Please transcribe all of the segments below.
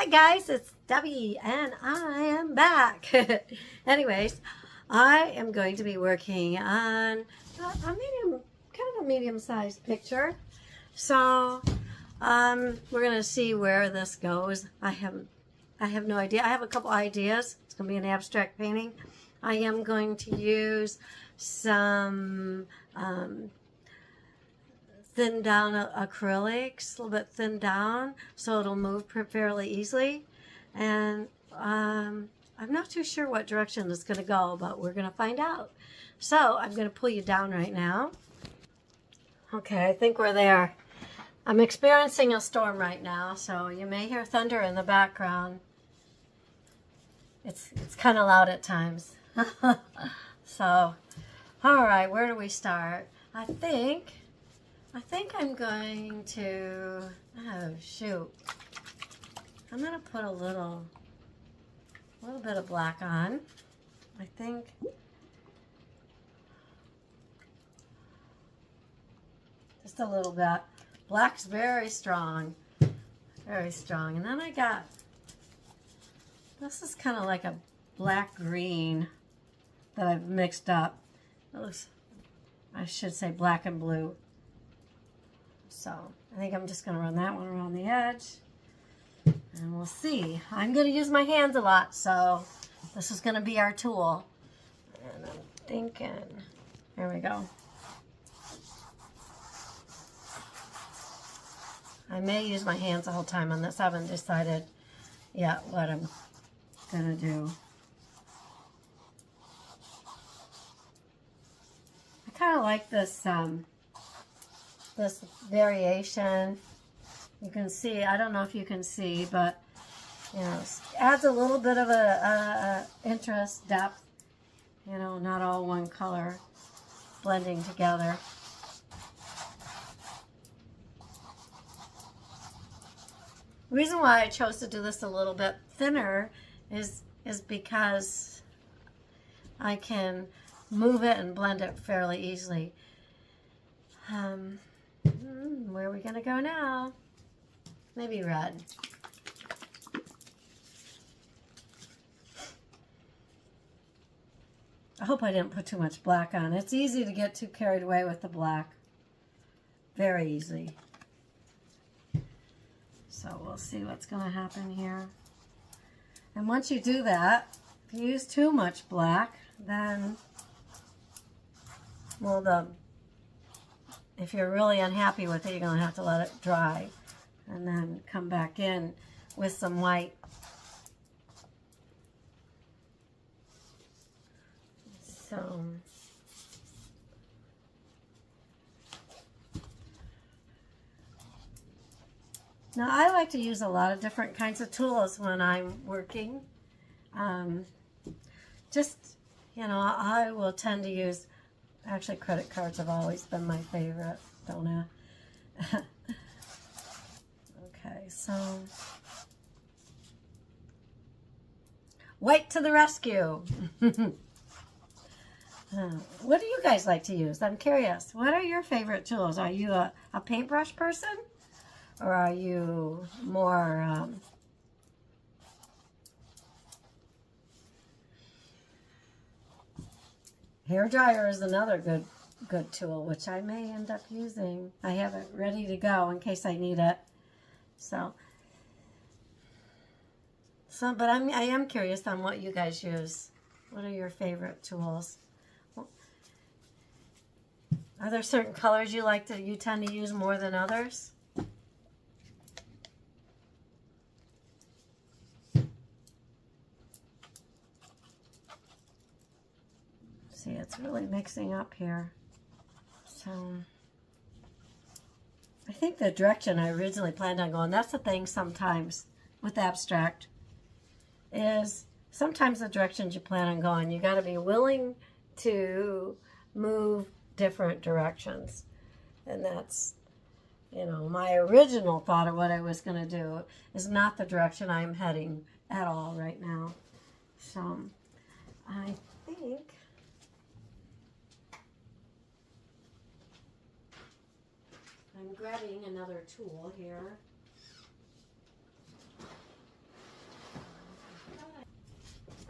Hi guys, it's Debbie and I am back. Anyways, I am going to be working on a medium-sized picture. So we're gonna see where this goes. I have no idea. I have a couple ideas. It's gonna be an abstract painting. I am going to use some thin down acrylics, a little bit thinned down, so it'll move fairly easily. And I'm not too sure what direction it's going to go, but we're going to find out. So I'm going to pull you down right now. Okay, I think we're there. I'm experiencing a storm right now, so you may hear thunder in the background. It's kind of loud at times. So, all right, where do we start? I think I'm going to, oh shoot, I'm going to put a little bit of black on. I think, just a little bit. Black's very strong, very strong. And then I got, this is kind of like a black green that I've mixed up. It looks, I should say black and blue. So I think I'm just going to run that one around the edge and we'll see. I'm going to use my hands a lot, so this is going to be our tool. And I'm thinking, there we go. I may use my hands the whole time on this. I haven't decided yet what I'm going to do. I kind of like this this variation. You can see, I don't know if you can see, but you know, adds a little bit of a interest, depth, you know, not all one color blending together. The reason why I chose to do this a little bit thinner is because I can move it and blend it fairly easily. Where are we going to go now? Maybe red. I hope I didn't put too much black on. It's easy to get too carried away with the black. Very easy. So we'll see what's going to happen here. And once you do that, if you use too much black, then, well, if you're really unhappy with it, you're going to have to let it dry and then come back in with some white. So, now I like to use a lot of different kinds of tools when I'm working. Just, you know, I will tend to use, actually credit cards have always been my favorite, don't I? Okay, so white to the rescue. What do you guys like to use? I'm curious. What are your favorite tools? Are you a paintbrush person? Or are you more hair dryer is another good tool, which I may end up using. I have it ready to go in case I need it. So but I am curious on what you guys use. What are your favorite tools? Are there certain colors you tend to use more than others? See, it's really mixing up here. So I think the direction I originally planned on going, that's the thing sometimes with abstract, is sometimes the directions you plan on going, you got to be willing to move different directions. And that's, you know, my original thought of what I was going to do is not the direction I'm heading at all right now. So I think I'm grabbing another tool here.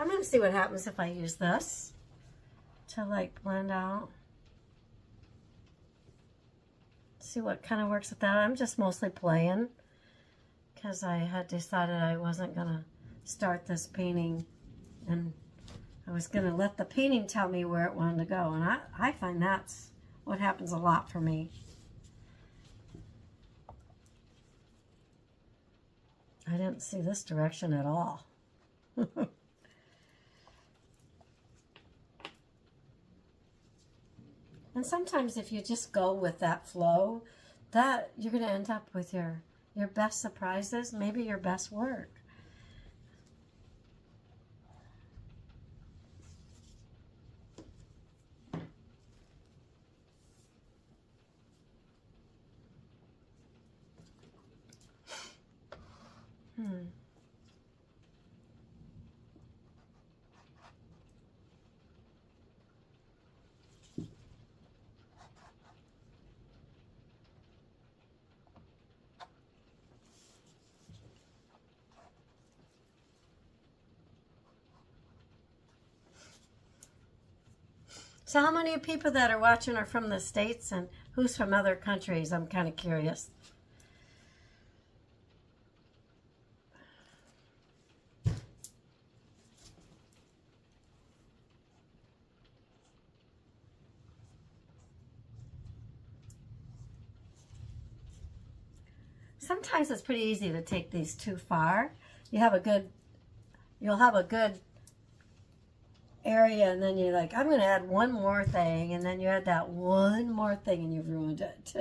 I'm going to see what happens if I use this to like blend out. See what kind of works with that. I'm just mostly playing because I had decided I wasn't going to start this painting, and I was going to let the painting tell me where it wanted to go. And I find that's what happens a lot for me. I didn't see this direction at all. And sometimes if you just go with that flow, that you're going to end up with your best surprises, maybe your best work. So how many people that are watching are from the States, and who's from other countries? I'm kind of curious. Sometimes it's pretty easy to take these too far. You'll have a good area, and then you're like, I'm going to add one more thing, and then you add that one more thing and you've ruined it.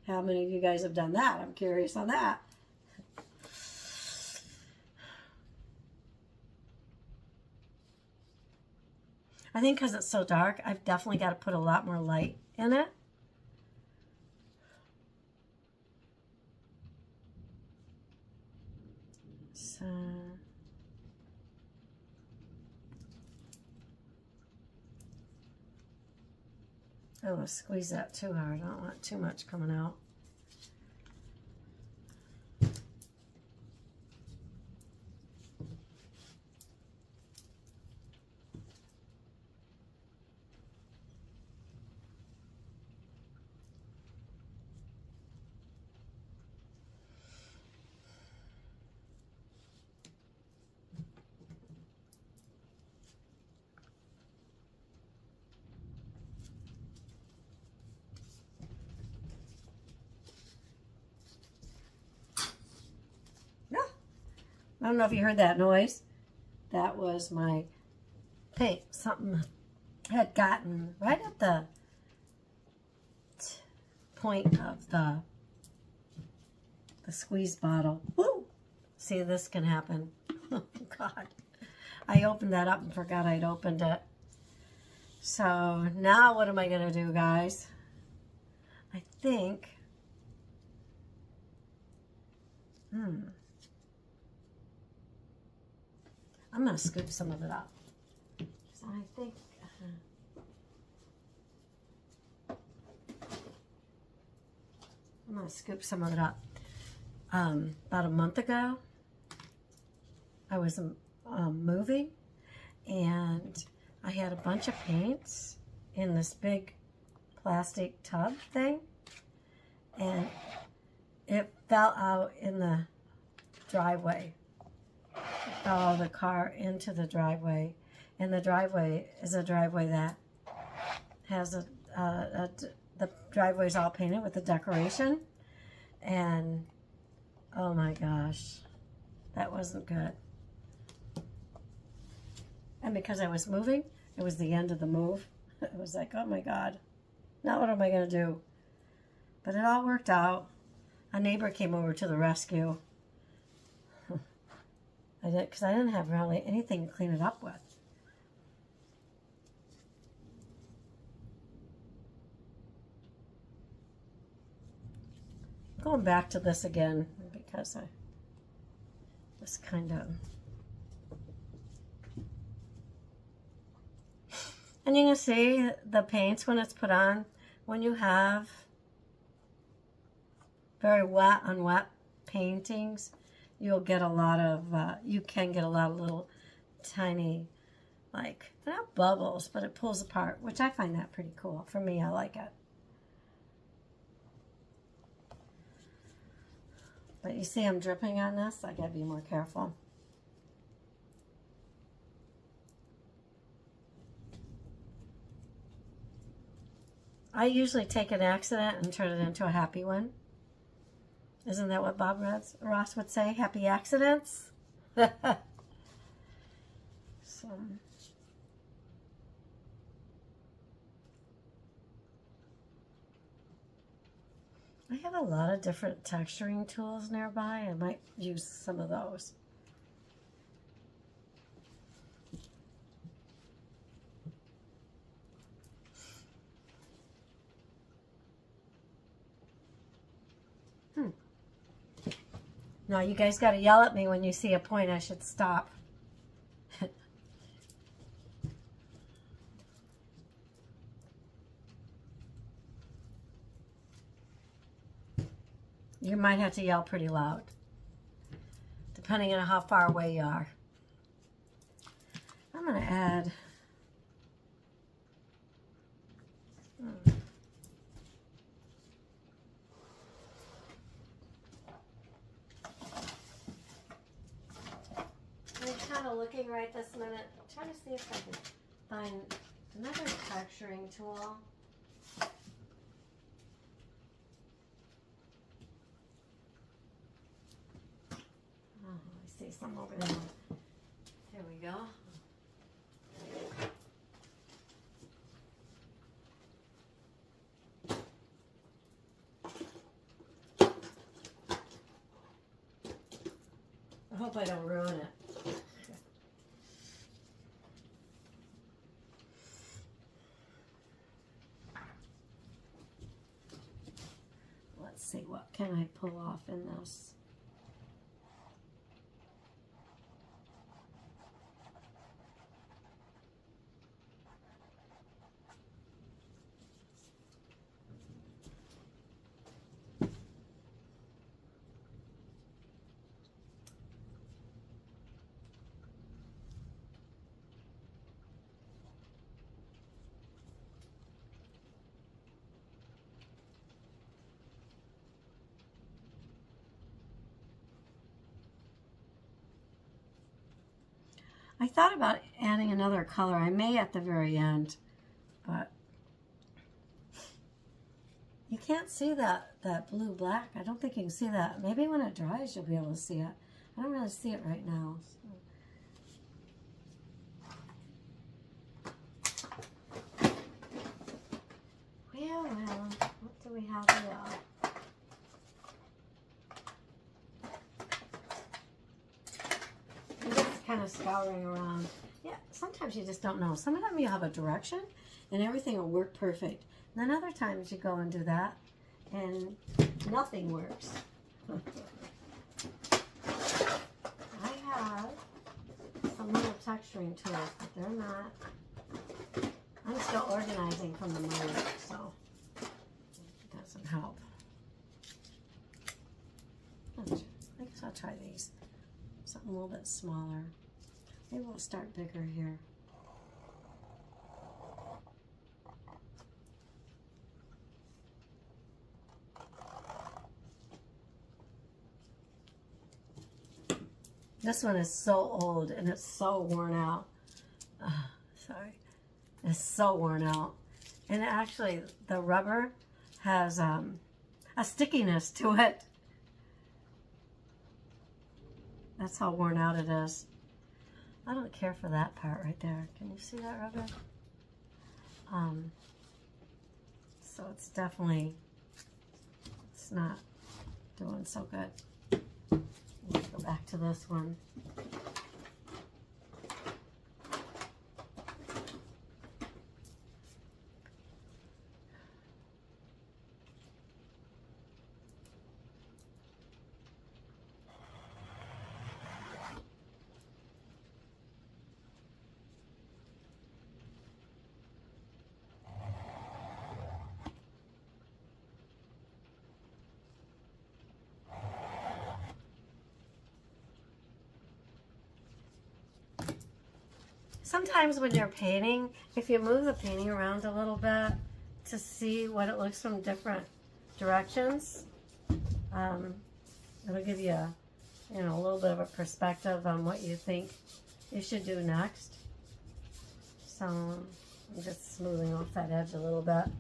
How many of you guys have done that? I'm curious on that. I think because it's so dark, I've definitely got to put a lot more light in it. So I don't want to squeeze that too hard. I don't want too much coming out. I don't know if you heard that noise. That was my paint. Something had gotten right at the point of the squeeze bottle. Woo! See, this can happen. Oh, God. I opened that up and forgot I'd opened it. So now what am I going to do, guys? I think... I'm going to scoop some of it up. So I think... I'm going to scoop some of it up. About a month ago, I was moving, and I had a bunch of paints in this big plastic tub thing, and it fell out in the driveway. Follow the car into the driveway, and the driveway is a driveway that has the driveway's all painted with the decoration, and oh my gosh, that wasn't good. And because I was moving, it was the end of the move. It was like, oh my God, now what am I gonna do? But it all worked out. A neighbor came over to the rescue. Because I didn't have really anything to clean it up with. I'm going back to this again because I just kind of... And you can see the paints when it's put on. When you have very wet on wet paintings, you'll get a lot of, you can get a lot of little tiny, like, they're not bubbles, but it pulls apart, which I find that pretty cool. For me, I like it. But you see I'm dripping on this. I gotta be more careful. I usually take an accident and turn it into a happy one. Isn't that what Bob Ross would say? Happy accidents? So, I have a lot of different texturing tools nearby. I might use some of those. No, you guys got to yell at me when you see a point I should stop. You might have to yell pretty loud, depending on how far away you are. I'm going to add... looking right this minute. I'm trying to see if I can find another texturing tool. Oh, I see some over there. Here we go. I hope I don't ruin it. See what can I pull off in this. I thought about adding another color. I may at the very end, but you can't see that blue-black. I don't think you can see that. Maybe when it dries, you'll be able to see it. I don't really see it right now. So. Well, what do we have here? Kind of scouring around. Yeah, sometimes you just don't know. Some of them you have a direction and everything will work perfect. And then other times you go and do that and nothing works. I have some little texturing tools, but they're not. I'm still organizing from the mold, so it doesn't help. I guess I'll try these. Something a little bit smaller. Maybe we'll start bigger here. This one is so old and it's so worn out. Sorry. It's so worn out. And actually the rubber has a stickiness to it. That's how worn out it is. I don't care for that part right there. Can you see that rubber? So it's definitely, it's not doing so good. Let's go back to this one. sometimes when you're painting, if you move the painting around a little bit to see what it looks from different directions, it'll give you a, a little bit of a perspective on what you think you should do next. So I'm just smoothing off that edge a little bit.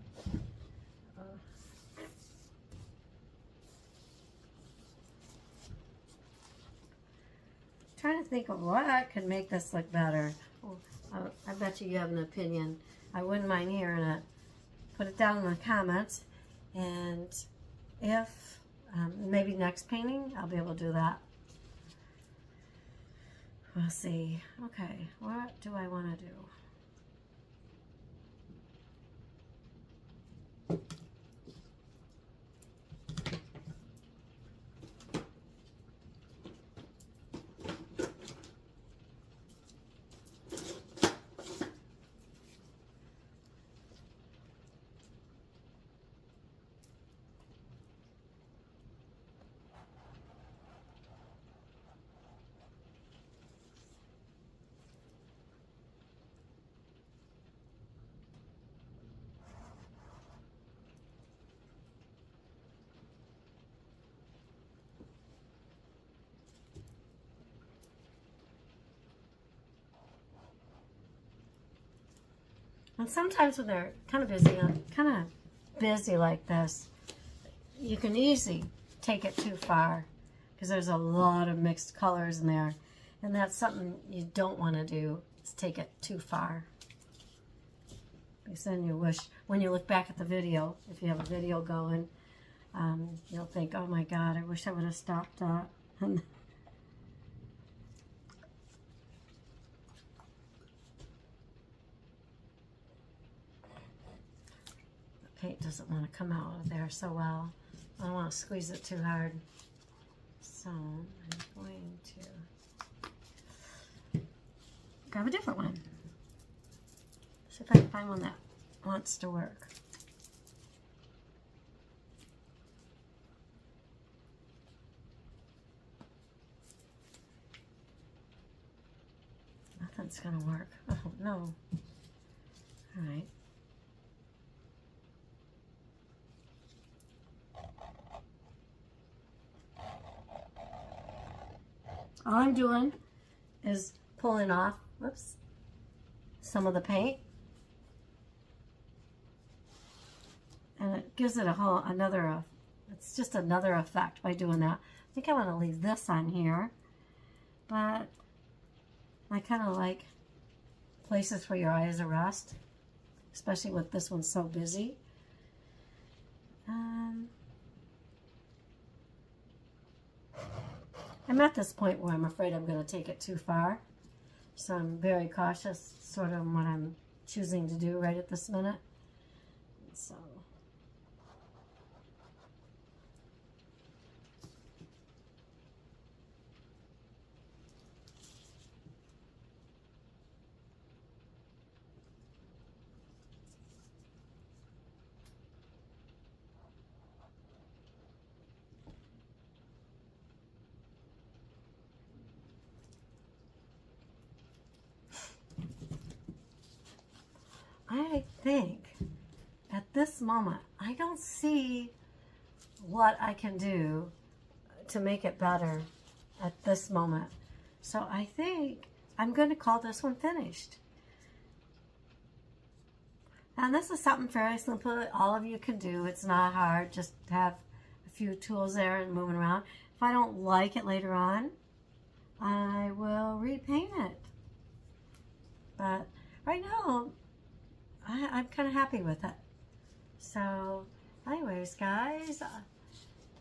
Trying to think of what could make this look better. Oh, I bet you have an opinion. I wouldn't mind hearing it. Put it down in the comments, and if maybe next painting I'll be able to do that. We'll see. Okay, what do I want to do? And sometimes when they're kind of busy like this, you can easily take it too far because there's a lot of mixed colors in there. And that's something you don't want to do, is take it too far. Because then you wish, when you look back at the video, if you have a video going, you'll think, oh my God, I wish I would have stopped that. Paint doesn't want to come out of there so well. I don't want to squeeze it too hard. So I'm going to grab a different one. See if I can find one that wants to work. Nothing's gonna work. Oh no. All right. All I'm doing is pulling off, whoops, some of the paint. And it gives it a whole, it's just another effect by doing that. I think I want to leave this on here, but I kind of like places for your eyes to rest, especially with this one so busy. I'm at this point where I'm afraid I'm going to take it too far. So I'm very cautious sort of what I'm choosing to do right at this minute. So I think at this moment, I don't see what I can do to make it better at this moment. So I think I'm going to call this one finished. And this is something fairly simple that all of you can do. It's not hard, just have a few tools there and moving around. If I don't like it later on, I will repaint it. But right now, I'm kind of happy with it. So anyways, guys,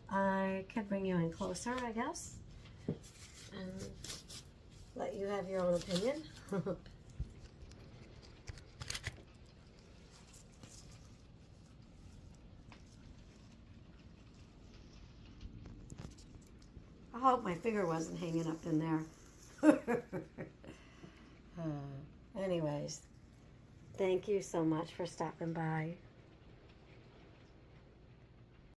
I could bring you in closer, I guess, and let you have your own opinion. I hope my finger wasn't hanging up in there. Anyways, thank you so much for stopping by.